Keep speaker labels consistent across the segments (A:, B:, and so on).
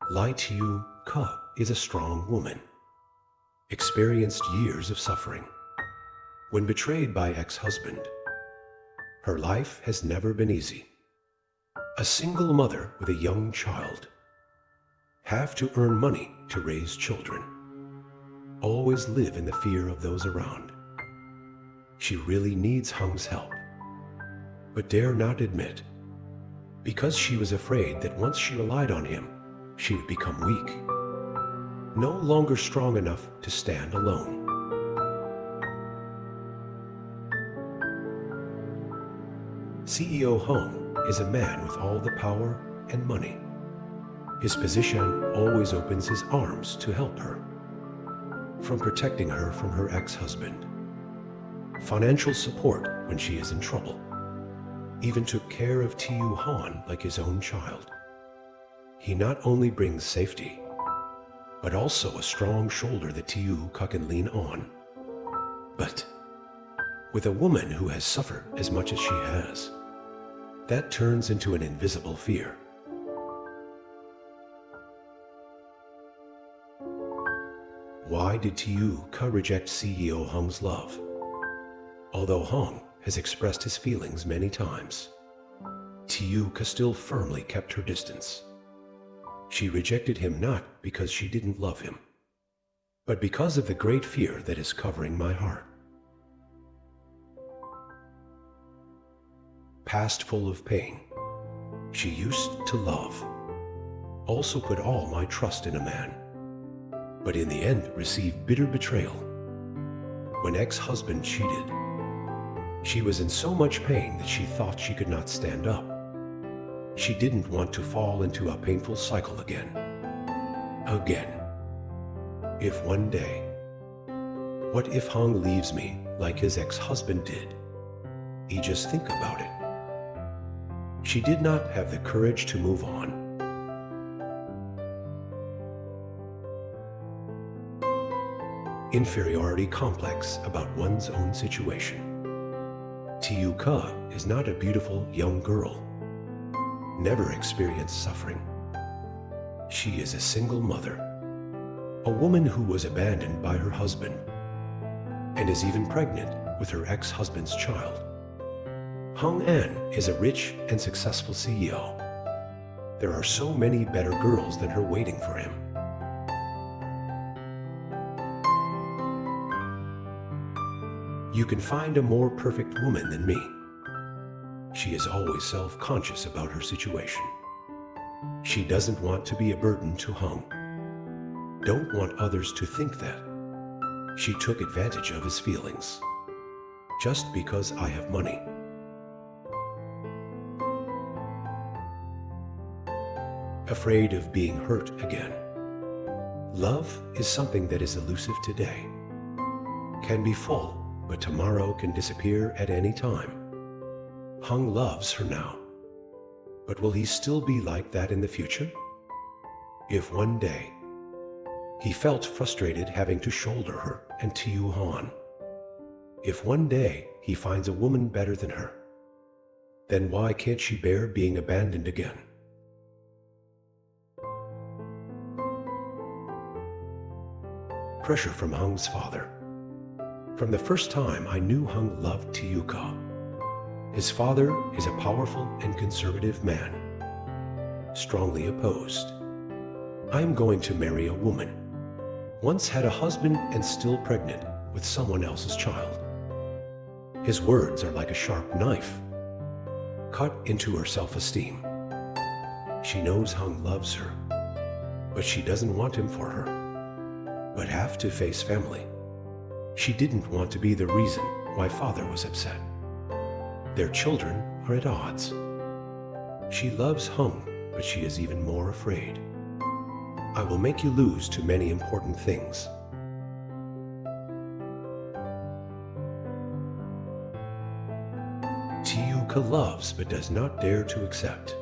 A: Lai Tiu Ke is a strong woman, experienced years of suffering. When betrayed by ex-husband, her life has never been easy. A single mother with a young child, have to earn money to raise children, always live in the fear of those around. She really needs Hung's help, but dare not admit, because she was afraid that once she relied on him, she would become weak, no longer strong enough to stand alone. CEO Hung is a man with all the power and money. His position always opens his arms to help her, from protecting her from her ex-husband, financial support when she is in trouble, even took care of Tiu Han like his own child. He not only brings safety, but also a strong shoulder that Tiu Ke can lean on. But with a woman who has suffered as much as she has, that turns into an invisible fear. Why did Tiu Ke reject CEO Hung's love? Although Hung has expressed his feelings many times, Tiu Ke still firmly kept her distance. She rejected him not because she didn't love him, but because of the great fear that is covering my heart. Past full of pain, she used to love, also put all my trust in a man, but in the end received bitter betrayal. When ex-husband cheated, she was in so much pain that she thought she could not stand up. She didn't want to fall into a painful cycle again. If one day, what if Hung leaves me like his ex-husband did? Just think about it. She did not have the courage to move on. Inferiority complex about one's own situation. Tiu Ke is not a beautiful young girl, never experienced suffering. She is a single mother, a woman who was abandoned by her husband, and is even pregnant with her ex-husband's child. Hung An is a rich and successful CEO. There are so many better girls than her waiting for him. You can find a more perfect woman than me. She is always self-conscious about her situation. She doesn't want to be a burden to Hung. Don't want others to think that she took advantage of his feelings just because I have money. Afraid of being hurt again. Love is something that is elusive today, can be full, but tomorrow can disappear at any time. Hung loves her now, but will he still be like that in the future? If one day he felt frustrated having to shoulder her and Tiu Han, if one day he finds a woman better than her, then why can't she bear being abandoned again? Pressure from Hung's father. From the first time I knew Hung loved Tiu Ke. His father is a powerful and conservative man, strongly opposed. I am going to marry a woman, once had a husband and still pregnant with someone else's child. His words are like a sharp knife, cut into her self-esteem. She knows Hung loves her, but she doesn't want him for her, but have to face family. She didn't want to be the reason why father was upset. Their children are at odds. She loves Hung, but she is even more afraid. I will make you lose to many important things. Tiu Ke loves but does not dare to accept.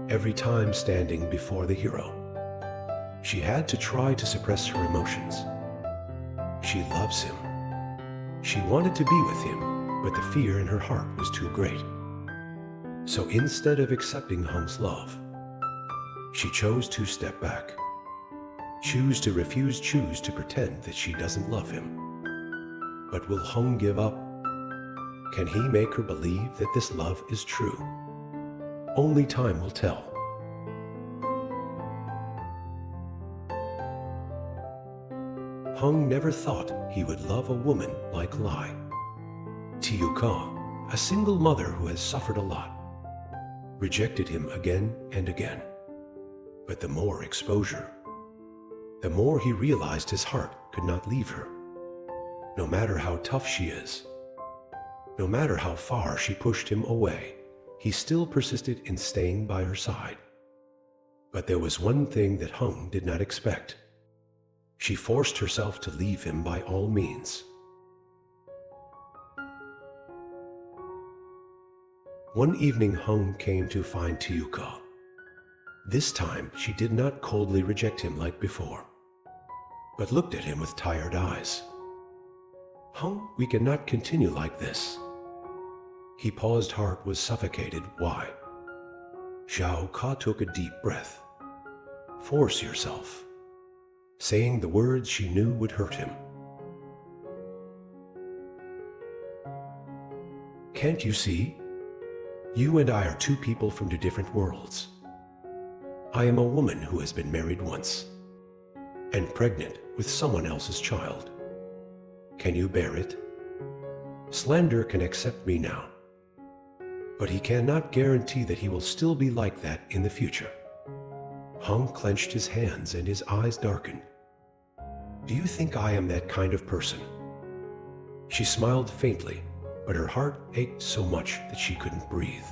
A: Every time standing before the hero, she had to try to suppress her emotions. She loves him. She wanted to be with him, but the fear in her heart was too great. So instead of accepting Hung's love, She chose to step back, choose to refuse, choose to pretend that she doesn't love him. But will Hung give up? Can he make her believe that this love is true? Only time will tell. Hung never thought he would love a woman like Lai. Tiyuka, a single mother who has suffered a lot, rejected him again and again. But the more exposure, the more he realized his heart could not leave her. No matter how tough she is, no matter how far she pushed him away, he still persisted in staying by her side. But there was one thing that Hung did not expect. She forced herself to leave him by all means. One evening, Hung came to find Tiyuka. This time, she did not coldly reject him like before, but looked at him with tired eyes. Hung, we cannot continue like this. He paused, heart was suffocated. Why? Xiao Ka took a deep breath. Force yourself. Saying the words she knew would hurt him. Can't you see? You and I are two people from two different worlds. I am a woman who has been married once and pregnant with someone else's child. Can you bear it? Slander can accept me now, but he cannot guarantee that he will still be like that in the future. Hung clenched his hands and his eyes darkened. Do you think I am that kind of person? She smiled faintly, but her heart ached so much that she couldn't breathe.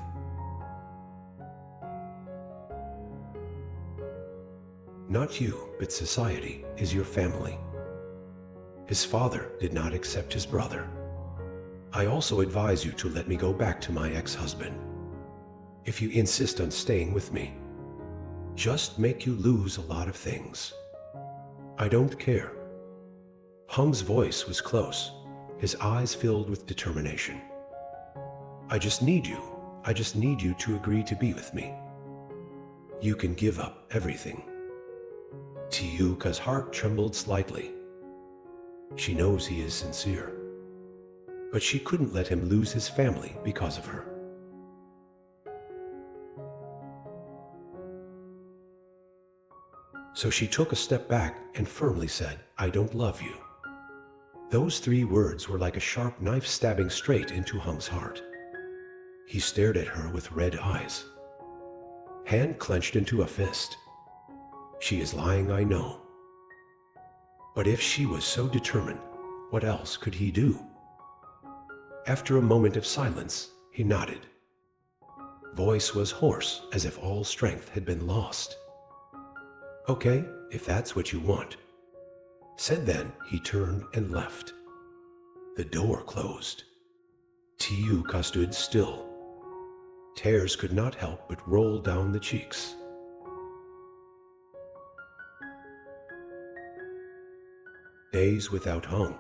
A: Not you, but society is your family. His father did not accept his brother. I also advise you to let me go back to my ex-husband. If you insist on staying with me, just make you lose a lot of things. I don't care. Hung's voice was close, his eyes filled with determination. I just need you. I just need you to agree to be with me. You can give up everything. Tiyuka's heart trembled slightly. She knows he is sincere, but she couldn't let him lose his family because of her. So she took a step back and firmly said, I don't love you. Those 3 words were like a sharp knife stabbing straight into Hung's heart. He stared at her with red eyes, hand clenched into a fist. She is lying, I know. But if she was so determined, what else could he do? After a moment of silence, he nodded. Voice was hoarse, as if all strength had been lost. Okay, if that's what you want. Said then, he turned and left. The door closed. Tiyuka stood still. Tears could not help but roll down the cheeks. Days without Hung.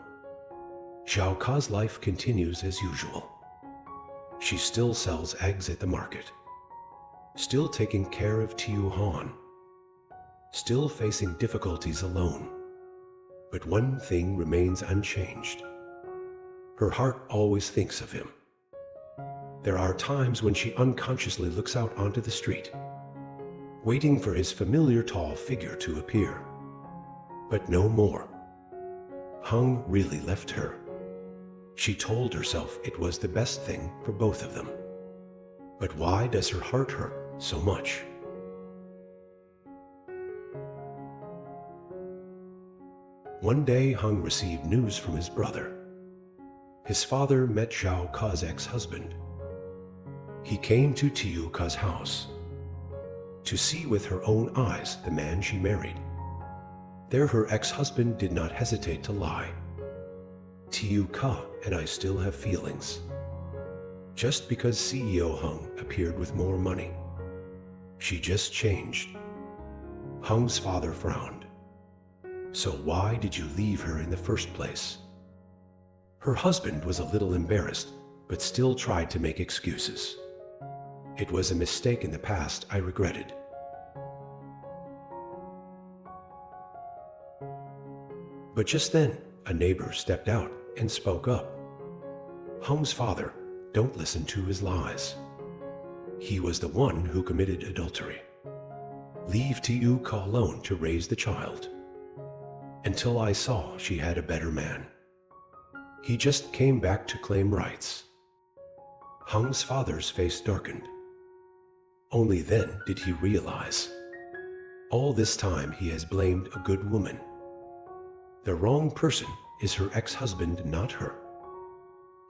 A: Xiao Ka's life continues as usual. She still sells eggs at the market, still taking care of Tiu Han, still facing difficulties alone. But one thing remains unchanged. Her heart always thinks of him. There are times when she unconsciously looks out onto the street, waiting for his familiar tall figure to appear. But no more. Hung really left her. She told herself it was the best thing for both of them. But why does her heart hurt so much? One day, Hung received news from his brother. His father met Xiao Ka's ex-husband. He came to Tiyuka's house to see with her own eyes the man she married. There her ex-husband did not hesitate to lie. Tiyuka and I still have feelings. Just because CEO Hung appeared with more money. She just changed. Hung's father frowned. So why did you leave her in the first place? Her husband was a little embarrassed, but still tried to make excuses. It was a mistake in the past I regretted. But just then, a neighbor stepped out and spoke up. Hung's father, don't listen to his lies. He was the one who committed adultery. Leave Tiuka alone to raise the child. Until I saw she had a better man. He just came back to claim rights. Hung's father's face darkened. Only then did he realize. All this time he has blamed a good woman. The wrong person is her ex-husband, not her.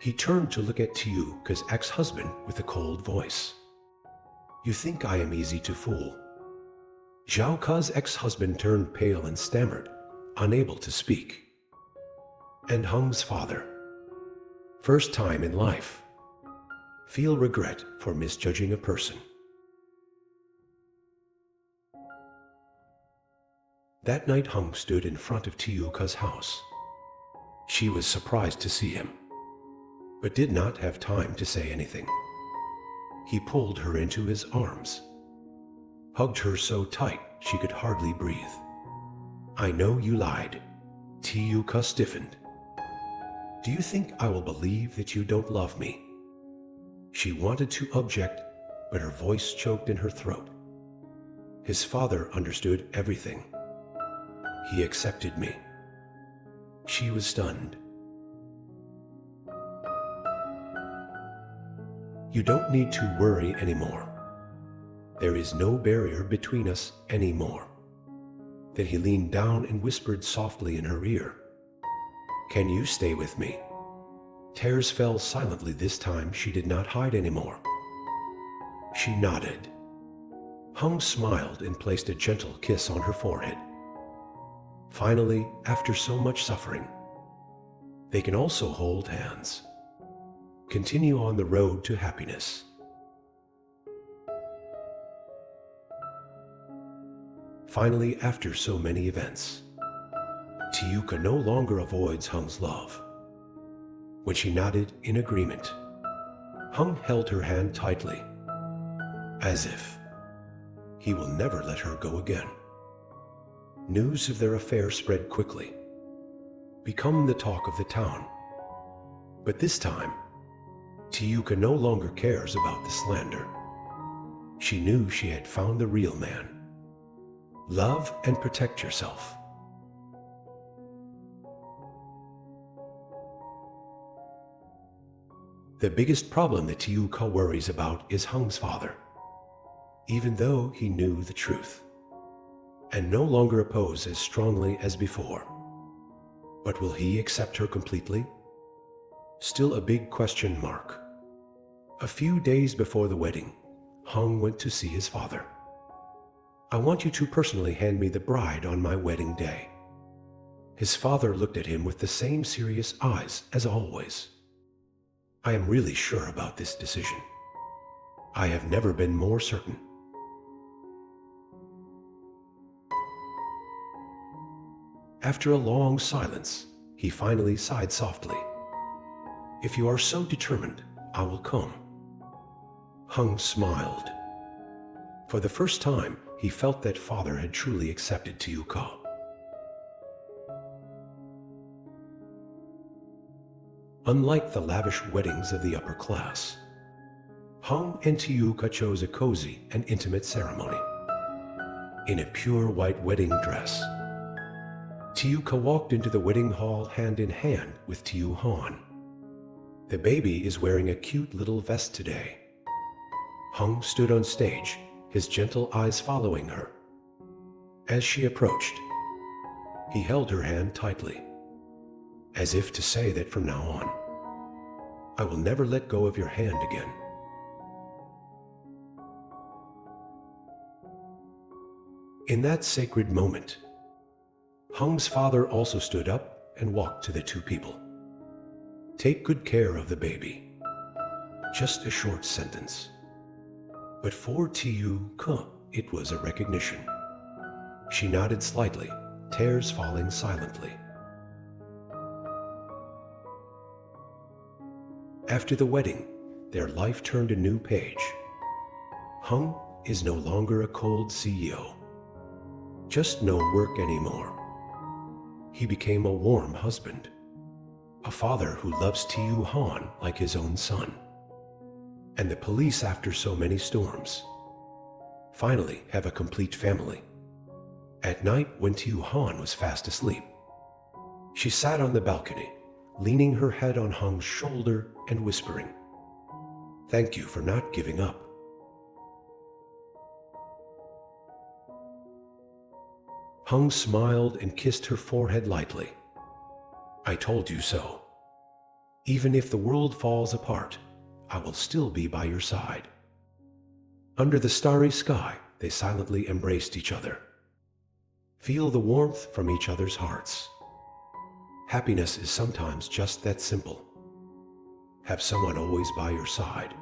A: He turned to look at Tiuka's ex-husband with a cold voice. You think I am easy to fool? Zhaoka's ex-husband turned pale and stammered, unable to speak. And Hung's father, first time in life, feel regret for misjudging a person. That night Hung stood in front of Tiuka's house. She was surprised to see him, but did not have time to say anything. He pulled her into his arms, hugged her so tight she could hardly breathe. I know you lied. Tiuka stiffened. Do you think I will believe that you don't love me? She wanted to object, but her voice choked in her throat. His father understood everything. He accepted me. She was stunned. You don't need to worry anymore. There is no barrier between us anymore. Then he leaned down and whispered softly in her ear. Can you stay with me? Tears fell silently this time. She did not hide anymore. She nodded. Hung smiled and placed a gentle kiss on her forehead. Finally, after so much suffering, they can also hold hands. Continue on the road to happiness. Finally, after so many events, Tiuka no longer avoids Hung's love. When she nodded in agreement, Hung held her hand tightly, as if he will never let her go again. News of their affair spread quickly, becoming the talk of the town. But this time, Tiuka no longer cares about the slander. She knew she had found the real man. Love and protect yourself. The biggest problem that Tiuka worries about is Hung's father, even though he knew the truth and no longer oppose as strongly as before. But will he accept her completely? Still a big question mark. A few days before the wedding, Hung went to see his father. I want you to personally hand me the bride on my wedding day. His father looked at him with the same serious eyes as always. I am really sure about this decision. I have never been more certain. After a long silence, he finally sighed softly. If you are so determined, I will come. Hung smiled. For the first time, he felt that father had truly accepted Tiuka. Unlike the lavish weddings of the upper class, Hung and Tiuka chose a cozy and intimate ceremony. In a pure white wedding dress, Tiuka walked into the wedding hall hand in hand with Tiu Han. The baby is wearing a cute little vest today. Hung stood on stage, his gentle eyes following her. As she approached, he held her hand tightly, as if to say that from now on, I will never let go of your hand again. In that sacred moment, Hung's father also stood up and walked to the two people. Take good care of the baby. Just a short sentence. But for Tiuka, it was a recognition. She nodded slightly, tears falling silently. After the wedding, their life turned a new page. Hung is no longer a cold CEO. Just no work anymore. He became a warm husband, a father who loves Tiu Han like his own son. And the police, after so many storms, finally have a complete family. At night, when Tiu Han was fast asleep, she sat on the balcony, leaning her head on Hung's shoulder and whispering, "Thank you for not giving up." Hung smiled and kissed her forehead lightly. "I told you so. Even if the world falls apart, I will still be by your side." Under the starry sky, they silently embraced each other. Feel the warmth from each other's hearts. Happiness is sometimes just that simple. Have someone always by your side.